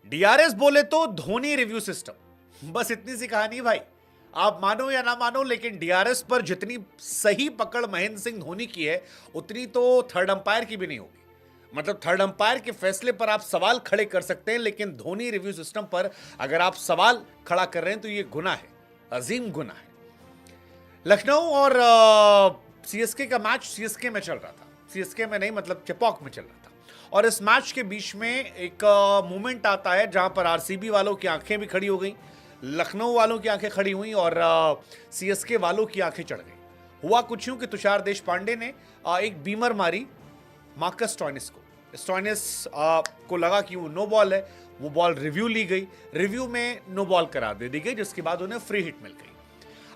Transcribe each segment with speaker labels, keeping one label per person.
Speaker 1: DRS बोले तो Dhoni review system, बस इतनी सी कहानी भाई। आप मानो या ना मानो, लेकिन डीआरएस पर जितनी सही पकड़ महेंद्र सिंह धोनी की है, उतनी तो थर्ड अंपायर की भी नहीं होगी। मतलब थर्ड अंपायर के फैसले पर आप सवाल खड़े कर सकते हैं, लेकिन धोनी रिव्यू सिस्टम पर अगर आप सवाल खड़ा कर रहे हैं तो यह गुनाह है, अजीम गुनाह है। लखनऊ और सीएसके का मैच सीएसके में चल रहा था, सीएसके में नहीं मतलब चेपॉक में चल रहा था, और इस मैच के बीच में एक मोमेंट आता है जहां पर आरसीबी वालों की आंखें भी खड़ी हो गई, लखनऊ वालों की आंखें खड़ी हुई और सीएसके वालों की आंखें चढ़ गई। हुआ कुछ यूं कि तुषार देशपांडे ने एक बीमर मारी मार्कस स्टोइनिस को। स्टोइनिस को लगा कि वो नो बॉल है, वो बॉल रिव्यू ली गई, रिव्यू में नो बॉल करार दे दी गई, जिसके बाद उन्हें फ्री हिट मिल गई।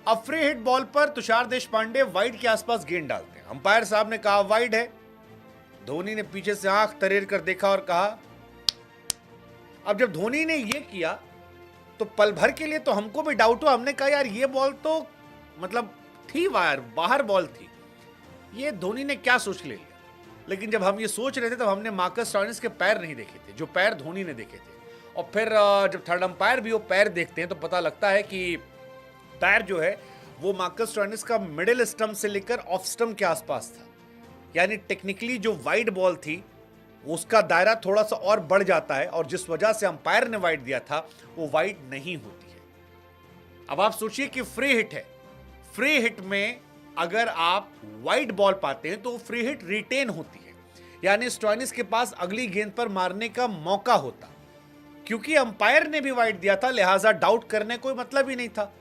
Speaker 1: अब फ्री हिट बॉल पर तुषार देशपांडे वाइड के आसपास गेंद डालते हैं, अंपायर साहब ने कहा वाइड है, धोनी ने पीछे से आंख तरेर कर देखा और कहा। अब जब धोनी ने यह किया तो पल भर के लिए तो हमको भी डाउट हुआ, हमने कहा यार ये बॉल तो मतलब थी वायर बाहर बॉल थी, ये धोनी ने क्या सोच ले लिया। लेकिन जब हम ये सोच रहे थे तब हमने मार्कस स्टोइनिस के पैर नहीं देखे थे, जो पैर धोनी ने देखे थे। और फिर जब थर्ड अंपायर भी वो पैर देखते हैं तो पता लगता है कि पैर जो है वो मार्कस स्टोइनिस का मिडिल स्टंप से लेकर ऑफ स्टंप के आसपास था, यानी टेक्निकली जो वाइड बॉल थी उसका दायरा थोड़ा सा और बढ़ जाता है, और जिस वजह से अंपायर ने वाइड दिया था वो वाइड नहीं होती है। अब आप सोचिए कि फ्री हिट है, फ्री हिट में अगर आप वाइड बॉल पाते हैं तो फ्री हिट रिटेन होती है, यानी स्टोइनिस के पास अगली गेंद पर मारने का मौका होता। क्योंकि अंपायर ने भी वाइड दिया था, लिहाजा डाउट करने कोई मतलब ही नहीं था।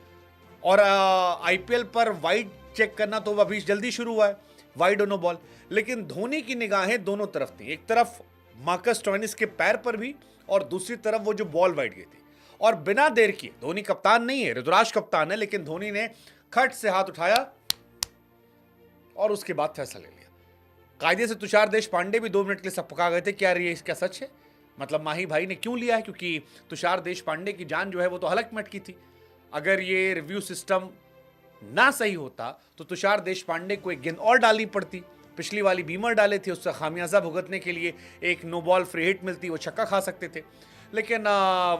Speaker 1: और आईपीएल पर वाइड चेक करना तो अभी जल्दी शुरू हुआ है, वाइड और नो बॉल। लेकिन धोनी की निगाहें दोनों तरफ थी, एक तरफ मार्कस स्टोइनिस के पैर पर भी और दूसरी तरफ वो जो बॉल वाइड गई थी। और बिना देर किए, धोनी कप्तान नहीं है, ऋतुराज कप्तान है, लेकिन धोनी ने खट से हाथ उठाया और उसके बाद फैसला ले लिया। कायदे से तुषार देशपांडे भी 2 मिनट के लिए सपका गए थे, क्या ये क्या सच है, मतलब माही भाई ने क्यों लिया है, क्योंकि तुषार देशपांडे की जान जो है वो तो हलक में अटकी थी। अगर ये रिव्यू सिस्टम ना सही होता तो तुषार देशपांडे को एक गेंद और डालनी पड़ती, पिछली वाली बीमर डाले थे, उससे खामियाजा भुगतने के लिए एक नो बॉल फ्री हिट मिलती, वो छक्का खा सकते थे। लेकिन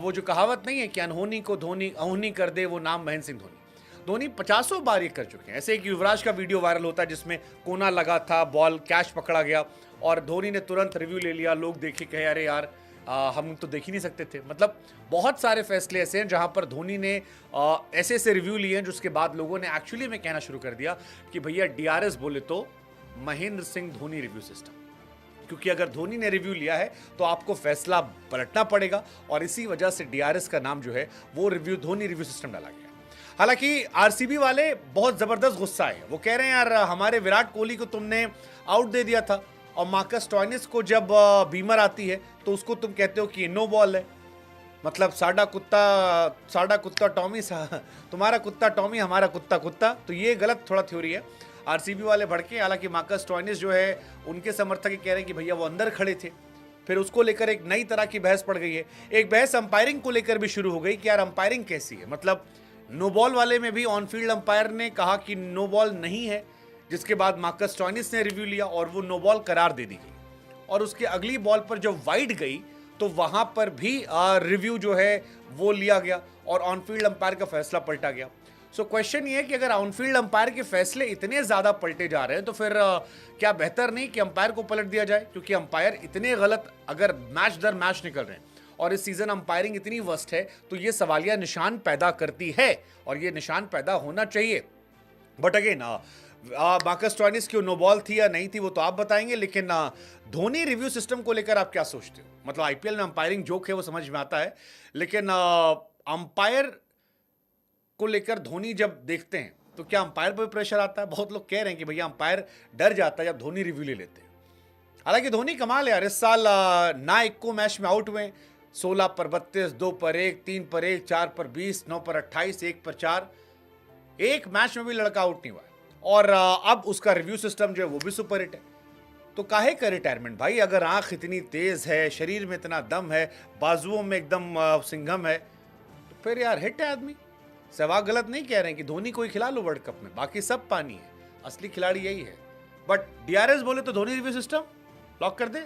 Speaker 1: वो जो कहावत नहीं है कि अनहोनी को धोनी अहोनी कर दे, वो नाम महेंद्र सिंह धोनी। धोनी 50 बार ये कर चुके हैं। ऐसे एक युवराज का वीडियो वायरल होता है जिसमें कोना लगा था, बॉल कैच पकड़ा गया और धोनी ने तुरंत रिव्यू ले लिया, लोग देखे कहे अरे यार हम तो देख ही नहीं सकते थे। मतलब बहुत सारे फैसले ऐसे हैं जहां पर धोनी ने ऐसे ऐसे रिव्यू लिए हैं जिसके बाद लोगों ने एक्चुअली में कहना शुरू कर दिया कि भैया डीआरएस बोले तो महेंद्र सिंह धोनी रिव्यू सिस्टम, क्योंकि अगर धोनी ने रिव्यू लिया है तो आपको फैसला पलटना पड़ेगा, और इसी वजह से डीआरएस का नाम जो है वो रिव्यू धोनी रिव्यू सिस्टम डाला गया। हालांकि आरसीबी वाले बहुत जबरदस्त गुस्सा है, वो कह रहे हैं यार हमारे विराट कोहली को तुमने आउट दे दिया था, और मार्कस स्टोइनिस को जब बीमर आती है तो उसको तुम कहते हो कि नो बॉल है। मतलब साडा कुत्ता टॉमी तुम्हारा कुत्ता टॉमी, हमारा कुत्ता कुत्ता, तो ये गलत थोड़ा थ्योरी है। आरसीबी वाले भड़के, हालांकि मार्कस स्टोइनिस जो है उनके समर्थक कह रहे हैं कि भैया वो अंदर खड़े थे। फिर उसको लेकर एक नई तरह की बहस पड़ गई है, एक बहस अंपायरिंग को लेकर भी शुरू हो गई कि यार अंपायरिंग कैसी है। मतलब नो बॉल वाले में भी ऑन फील्ड अंपायर ने कहा कि नो बॉल नहीं है, जिसके बाद मार्कस स्टोइनिस ने रिव्यू लिया और वो नो बॉल करार दे दी गई, और उसके अगली बॉल पर जब वाइड गई तो वहां पर भी रिव्यू जो है वो लिया गया और ऑन फील्ड अंपायर का फैसला पलटा गया। सो क्वेश्चन ये है कि अगर ऑन फील्ड अंपायर के फैसले इतने ज्यादा पलटे जा रहे हैं तो फिर क्या बेहतर नहीं कि अंपायर को पलट दिया जाए, क्योंकि अंपायर इतने गलत अगर मैच दर मैच निकल रहे हैं और इस सीजन अंपायरिंग इतनी वर्स्ट है तो ये सवालिया निशान पैदा करती है, और ये निशान पैदा होना चाहिए। बट अगेन मार्कस स्टोइनिस की नो बॉल थी या नहीं थी वो तो आप बताएंगे, लेकिन धोनी रिव्यू सिस्टम को लेकर आप क्या सोचते हो? मतलब आईपीएल में अंपायरिंग जोक है वो समझ में आता है, लेकिन अंपायर को लेकर धोनी जब देखते हैं तो क्या अंपायर पर भी प्रेशर आता है? बहुत लोग कह रहे हैं कि भैया अंपायर डर जाता है जब धोनी रिव्यू ले लेते हैं। हालांकि धोनी कमाल है यार, इस साल ना एक को मैच में आउट हुए, 16 पर 32, 2 पर 1, 3 पर 1, 4 पर 20, 9 पर 28, 1 पर 4, एक मैच में भी लड़का आउट नहीं हुआ है। और अब उसका रिव्यू सिस्टम जो है वो भी सुपर हिट है। तो काहे का रिटायरमेंट भाई? अगर आंख इतनी तेज है, शरीर में इतना दम है, बाजुओं में एकदम सिंघम है, तो फिर यार हिट है आदमी। सहवाग गलत नहीं कह रहे हैं कि धोनी को ही खिला लो वर्ल्ड कप में, बाकी सब पानी है, असली खिलाड़ी यही है। बट डीआरएस बोले तो धोनी रिव्यू सिस्टम लॉक कर दे।